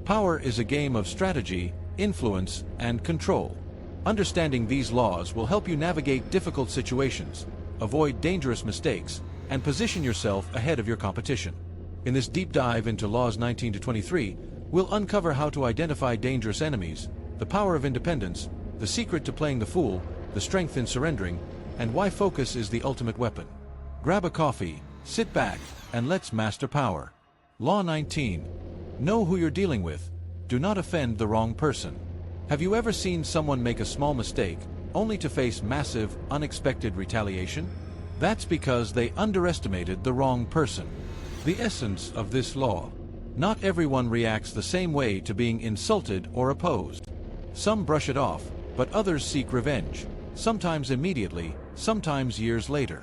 Power is a game of strategy, influence, and control. Understanding these laws will help you navigate difficult situations, avoid dangerous mistakes, and position yourself ahead of your competition. In this deep dive into Laws 19 to 23, we'll uncover how to identify dangerous enemies, the power of independence, the secret to playing the fool, the strength in surrendering, and why focus is the ultimate weapon. Grab a coffee, sit back, and let's master power. Law 19. Know who you're dealing with. Do not offend the wrong person. Have you ever seen someone make a small mistake, only to face massive, unexpected retaliation? That's because they underestimated the wrong person. The essence of this law. Not everyone reacts the same way to being insulted or opposed. Some brush it off, but others seek revenge, sometimes immediately, sometimes years later.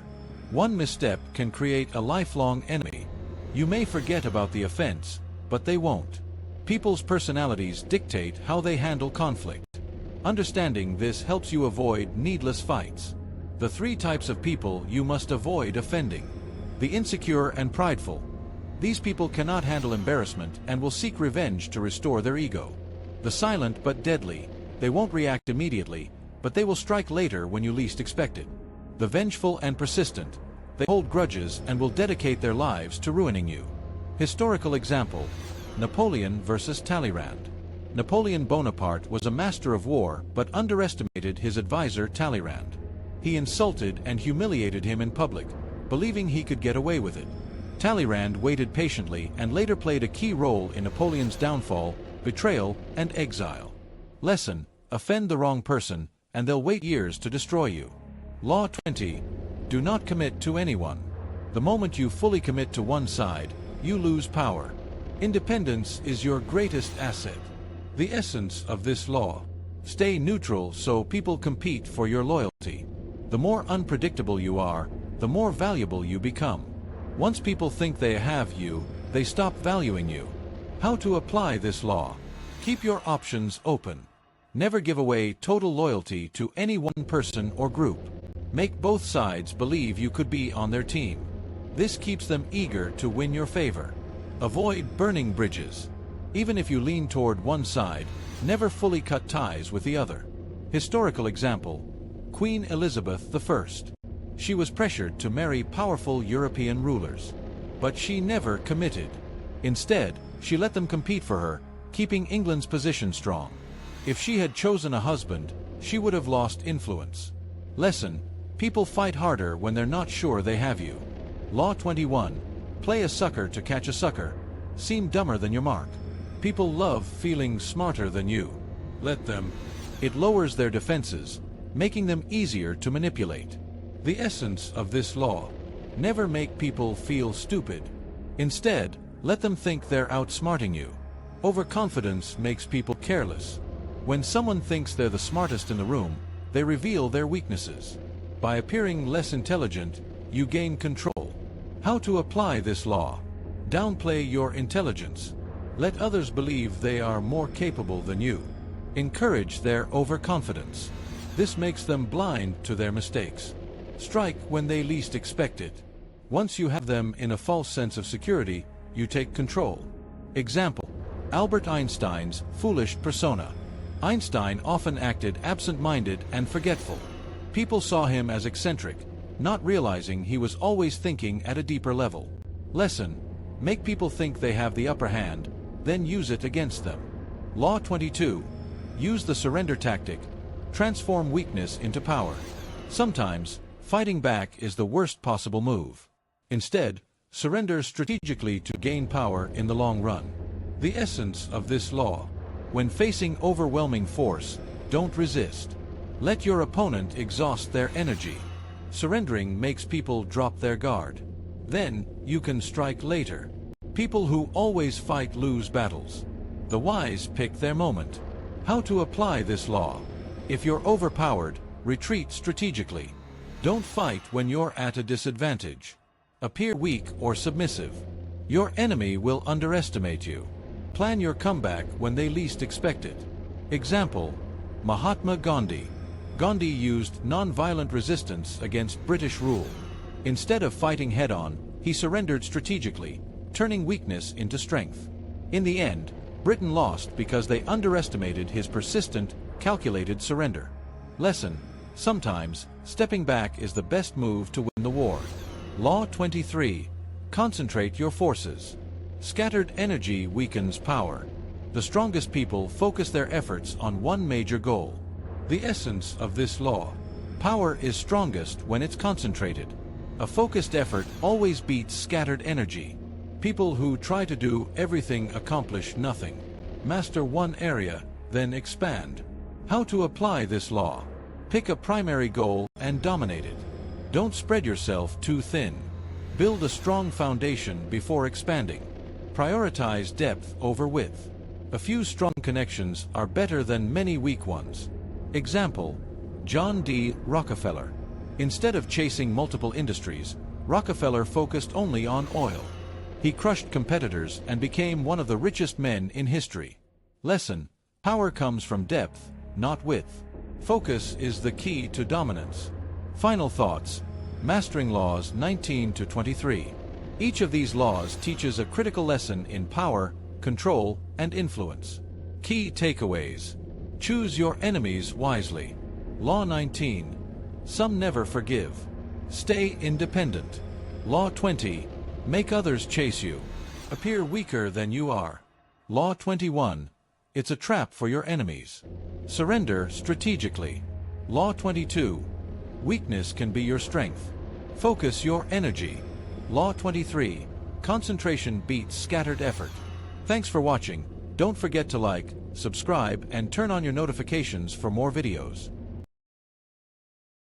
One misstep can create a lifelong enemy. You may forget about the offense, but they won't. People's personalities dictate how they handle conflict. Understanding this helps you avoid needless fights. The 3 types of people you must avoid offending. The insecure and prideful. These people cannot handle embarrassment and will seek revenge to restore their ego. The silent but deadly. They won't react immediately, but they will strike later when you least expect it. The vengeful and persistent. They hold grudges and will dedicate their lives to ruining you. Historical example: Napoleon versus Talleyrand. Napoleon Bonaparte was a master of war but underestimated his advisor Talleyrand. He insulted and humiliated him in public, believing he could get away with it. Talleyrand waited patiently and later played a key role in Napoleon's downfall, betrayal, and exile. Lesson: offend the wrong person, and they'll wait years to destroy you. Law 20. Do not commit to anyone. The moment you fully commit to one side, you lose power. Independence is your greatest asset. The essence of this law. Stay neutral so people compete for your loyalty. The more unpredictable you are, the more valuable you become. Once people think they have you, they stop valuing you. How to apply this law? Keep your options open. Never give away total loyalty to any one person or group. Make both sides believe you could be on their team. This keeps them eager to win your favor. Avoid burning bridges. Even if you lean toward one side, never fully cut ties with the other. Historical example: Queen Elizabeth I. She was pressured to marry powerful European rulers. But she never committed. Instead, she let them compete for her, keeping England's position strong. If she had chosen a husband, she would have lost influence. Lesson: people fight harder when they're not sure they have you. Law 21. Play a sucker to catch a sucker. Seem dumber than your mark. People love feeling smarter than you. Let them. It lowers their defenses, making them easier to manipulate. The essence of this law. Never make people feel stupid. Instead, let them think they're outsmarting you. Overconfidence makes people careless. When someone thinks they're the smartest in the room, they reveal their weaknesses. By appearing less intelligent, you gain control. How to apply this law? Downplay your intelligence. Let others believe they are more capable than you. Encourage their overconfidence. This makes them blind to their mistakes. Strike when they least expect it. Once you have them in a false sense of security, you take control. Example: Albert Einstein's foolish persona. Einstein often acted absent-minded and forgetful. People saw him as eccentric, not realizing he was always thinking at a deeper level. Lesson: make people think they have the upper hand, then use it against them. Law 22. Use the surrender tactic. Transform weakness into power. Sometimes, fighting back is the worst possible move. Instead, surrender strategically to gain power in the long run. The essence of this law. When facing overwhelming force, don't resist. Let your opponent exhaust their energy. Surrendering makes people drop their guard. Then, you can strike later. People who always fight lose battles. The wise pick their moment. How to apply this law? If you're overpowered, retreat strategically. Don't fight when you're at a disadvantage. Appear weak or submissive. Your enemy will underestimate you. Plan your comeback when they least expect it. Example: Mahatma Gandhi. Gandhi used non-violent resistance against British rule. Instead of fighting head-on, he surrendered strategically, turning weakness into strength. In the end, Britain lost because they underestimated his persistent, calculated surrender. Lesson: sometimes, stepping back is the best move to win the war. Law 23. Concentrate your forces. Scattered energy weakens power. The strongest people focus their efforts on one major goal. The essence of this law: power is strongest when it's concentrated. A focused effort always beats scattered energy. People who try to do everything accomplish nothing. Master one area, then expand. How to apply this law: pick a primary goal and dominate it. Don't spread yourself too thin. Build a strong foundation before expanding. Prioritize depth over width. A few strong connections are better than many weak ones. Example: John D. Rockefeller. Instead of chasing multiple industries, Rockefeller focused only on oil. He crushed competitors and became one of the richest men in history. Lesson: power comes from depth, not width. Focus is the key to dominance. Final thoughts. Mastering laws 19 to 23. Each of these laws teaches a critical lesson in power, control, and influence. Key takeaways. Choose your enemies wisely. Law 19. Some never forgive. Stay independent. Law 20. Make others chase you. Appear weaker than you are. Law 21. It's a trap for your enemies. Surrender strategically. Law 22. Weakness can be your strength. Focus your energy. Law 23. Concentration beats scattered effort. Thanks for watching. Don't forget to like, subscribe, and turn on your notifications for more videos.